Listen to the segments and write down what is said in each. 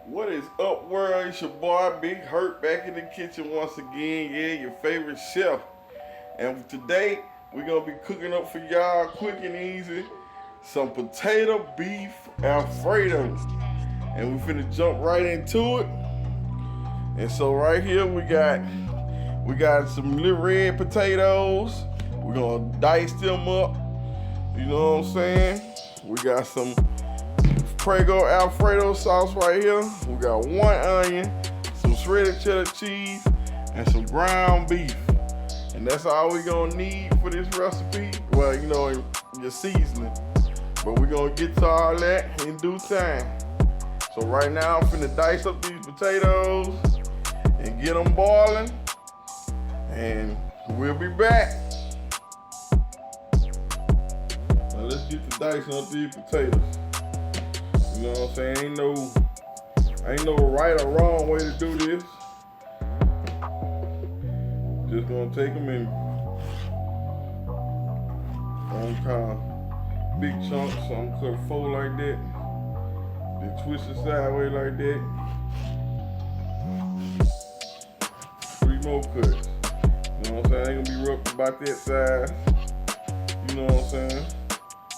What is up, world? It's your boy Big Hurt back in the kitchen once again. Yeah, your favorite chef. And today we're gonna be cooking up for y'all quick and easy some potato beef Alfredo. And we finna jump right into it. And so right here we got some little red potatoes. We're gonna dice them up. You know what I'm saying? We got some Prego Alfredo sauce right here. We got one onion, some shredded cheddar cheese, and some ground beef. And that's all we gonna need for this recipe. Well, you know, your seasoning. But we're gonna get to all that in due time. So right now, I'm finna dice up these potatoes and get them boiling. And we'll be back. Now let's get to dicing up these potatoes. You know what I'm saying? Ain't no right or wrong way to do this. Just gonna take them in on kind of big chunks. So I'm gonna cut a fold like that. Then twist it sideways like that. 3 more cuts. You know what I'm saying? They gonna be rough about that size. You know what I'm saying?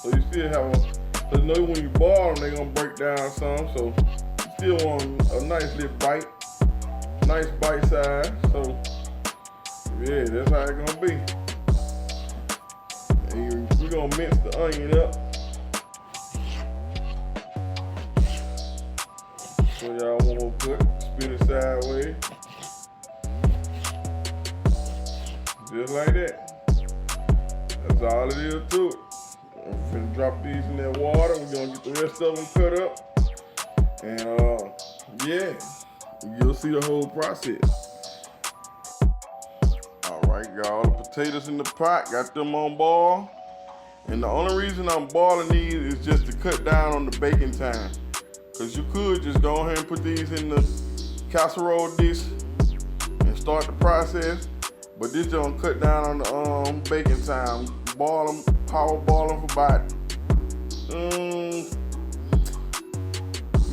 So you still have so you know when you boil them, they gonna break down some. So you still want a nice little bite, nice bite size. So yeah, that's how it's gonna be. And we're gonna mince the onion up. So y'all one more cut, spin it sideways. Just like that. That's all it is to it. I'm finna drop these in that water. We're gonna get the rest of them cut up. And yeah, you'll see the whole process. All right, got all the potatoes in the pot, got them on boil. And the only reason I'm boiling these is just to cut down on the baking time. Cause you could just go ahead and put these in the casserole dish and start the process. But this don't cut down on the baking time. Boil them, power boil them for about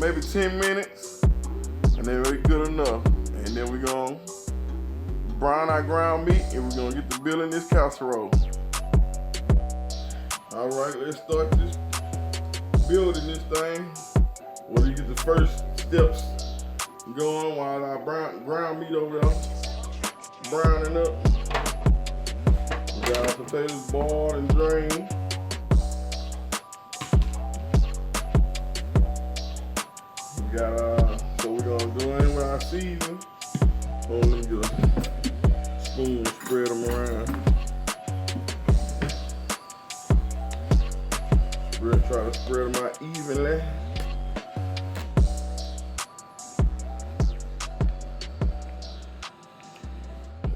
maybe 10 minutes, and then we're good enough. And then we're gonna brown our ground meat, and we're gonna get the bill in this casserole. All right, let's start this building this thing. We'll get the first steps going while our ground meat over there browning up. We got our potatoes boiled and drained. We got so we're gonna go in with our seasoning. So let me get a spoon and spread them around. Try to spread them out evenly.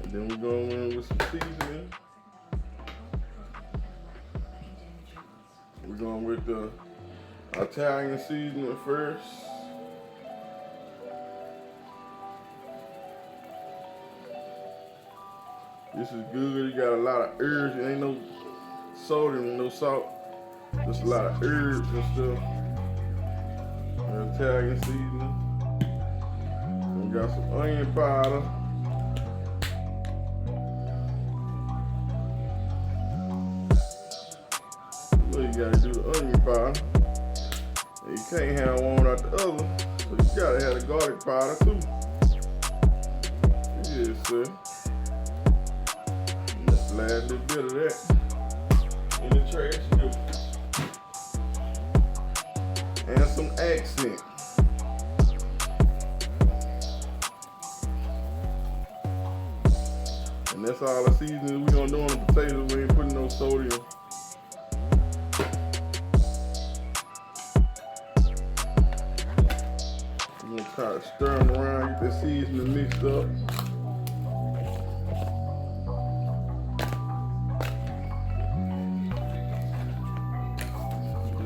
And then we go in with some seasoning. We're going with the Italian seasoning first. This is good. It got a lot of herbs. It ain't no sodium, no salt. Just a lot of herbs and stuff. The Italian seasoning. We got some onion powder. You gotta do the onion powder. And you can't have one without the other. So you gotta have the garlic powder too. Yes, sir. And let's add a little bit of that in the trash too. And some accent. And that's all the seasoning we're gonna do on the potatoes. We ain't putting no sodium. I'm gonna try to stir them around, get the seasoning mixed up.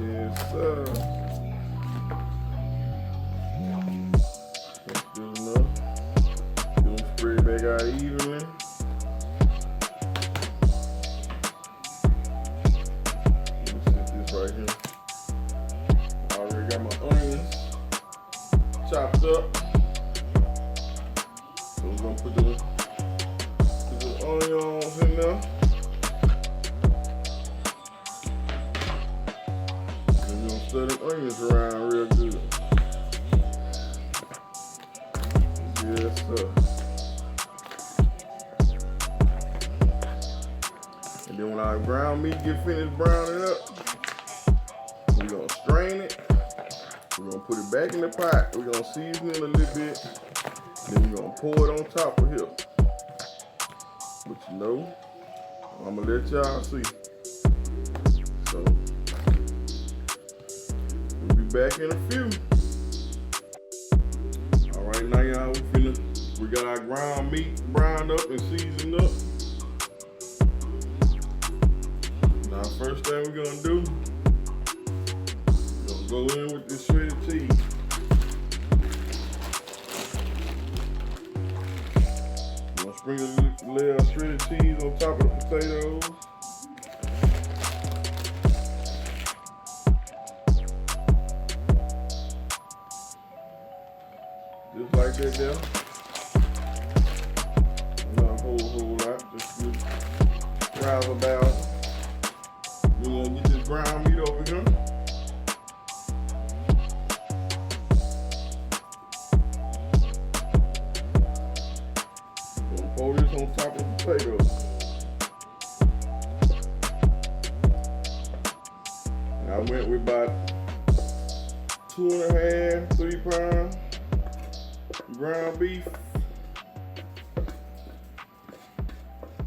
Yes, sir. That's good enough. Get them spread back out evenly. Let me set this right here. I already got my onions chopped up. So we're gonna put the onions in there. And we're gonna stir the onions around real good. Yes, sir. And then when our ground meat get finished browning up, we're gonna strain it. We're gonna put it back in the pot. We're gonna season it a little bit. Then we're gonna pour it on top of here. But you know, I'm gonna let y'all see. So, we'll be back in a few. All right, now y'all, we got our ground meat browned up and seasoned up. Now, first thing we're gonna do, we're gonna go in with this shredded cheese. We're gonna sprinkle a layer of shredded cheese on top of the potatoes. Just like that there. Not a whole lot, just good razzle about. We're gonna get this ground meat over here. Gonna pour this on top of the potatoes. And I went with about 2.5, 3 pounds ground beef.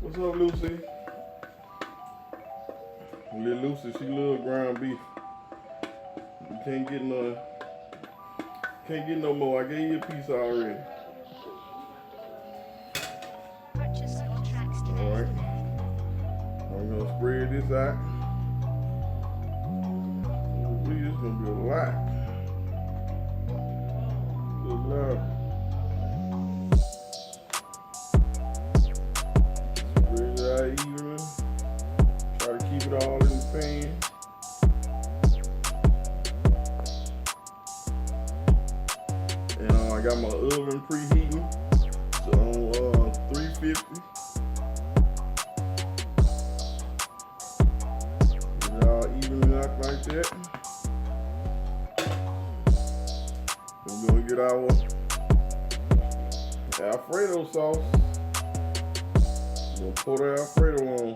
What's up, Lucy? Little Lucy, she love ground beef. You can't get no more. I gave you a piece already. Alright. I'm gonna spread this out. This is gonna be a lot. Good lord. Spread it out evenly. Try to keep it all in the pan. And I got my oven preheating, so on 350. Get it all evenly out like that. We're gonna get our Alfredo sauce. We're gonna pour the Alfredo on.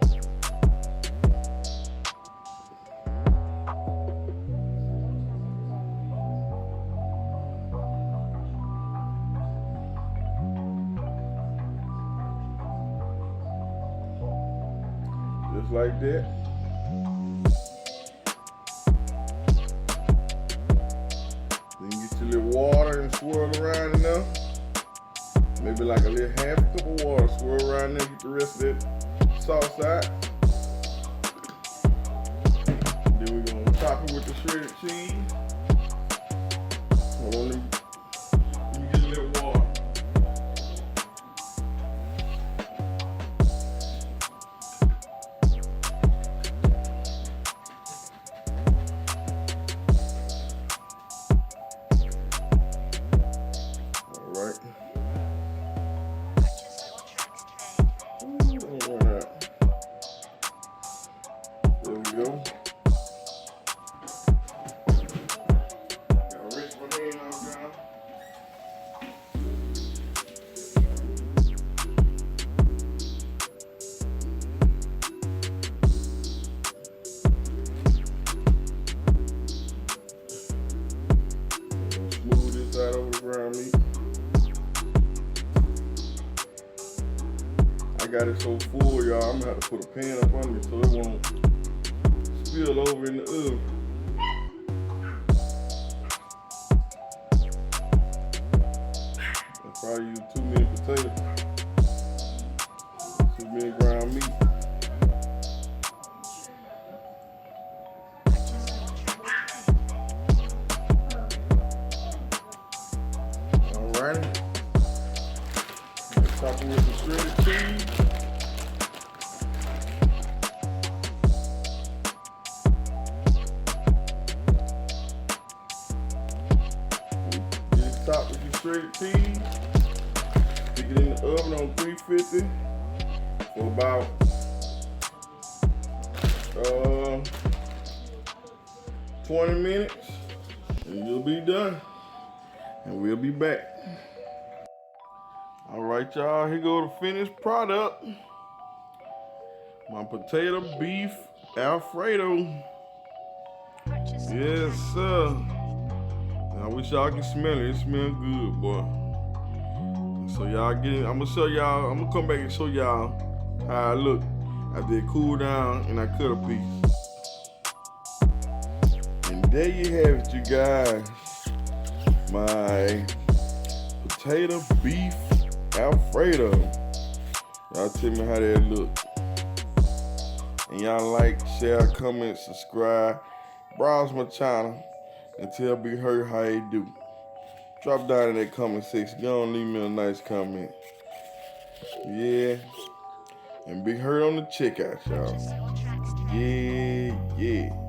Just like that. Then you get your little water and swirl around in there. Maybe like a little half a cup of water. Swirl around there, get the rest of that sauce out. Then we're gonna top it with the shredded cheese. Hold on, let me get a little water. There we go. Gotta rinse my hand off now. Smooth this out over the ground meat. I got it so full, y'all, I'm gonna have to put a pan up under it so it won't spill over in the oven. I probably use too many potatoes, too many ground meat. Alrighty. Top it with the shredded cheese. top with your shredded cheese. Stick it in the oven on 350 for about 20 minutes, and you'll be done. And we'll be back. All right, y'all, here go the finished product. My potato beef Alfredo. Yes, sir. I wish y'all could smell it. It smells good, boy. So y'all get it. I'm gonna show y'all. I'm gonna come back and show y'all how I look after it cool down and I cut a piece. And there you have it, you guys. My potato beef Alfredo. Y'all tell me how that look. And y'all like, share, comment, subscribe, browse my channel, and tell Big Hurt how you do. Drop down in that comment section. Go on, leave me a nice comment. Yeah. And Big Hurt on the checkout, y'all. Yeah, yeah.